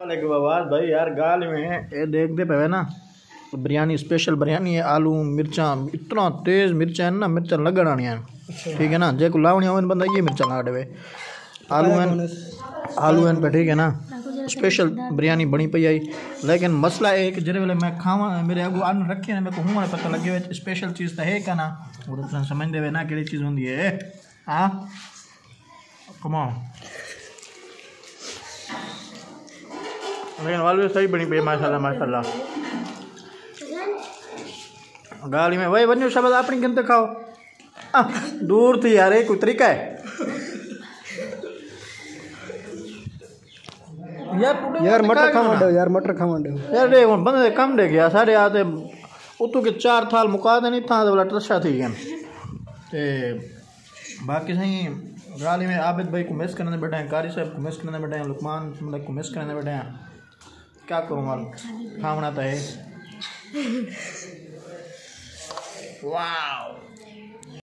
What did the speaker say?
आवाज भाई यार गाल में ये देख दे पे ना बिरयानी स्पेशल बिरयानी है। आलू मिर्चा इतना तेज मिर्चा है ना, मिर्चा लगन आनी है। ठीक है ना, जे को लावनी हो बंदा ये मिर्चा ला देवे। आलू पे ठीक है ना, स्पेशल बिरयानी बनी पई आई। लेकिन मसला है कि जिस वेले मैं खावा मेरे अगू आन रखे ना, मेरे को हुआ पता लगे स्पेशल चीज़ तो है क्या ना, वो तो समझ दे ना कि चीज़ होंगी है। हाँ कमाओ, लेकिन वाल भी सही बनी पे माशाल्लाह माशाल्लाह। गाली में वही वन्यू शब्द अपनी गिनते खाओ। दूर थी यार, कोई तरीका है यार मटर खा मंडो यार, मटर खा मंडो यार। देख हुन बंदे कम दे गया साढ़े आते उतू के 4 थाल मुका दे नहीं था वाला ट्रशा थी गया। ते बाकी सही गाली में आबिद भाई को मिस करने बैठे हैं, कारी साहब को मिस करने बैठे हैं, लुकमान को मिस करने बैठे हैं। क्या करूँ माल खाना तो है। वाह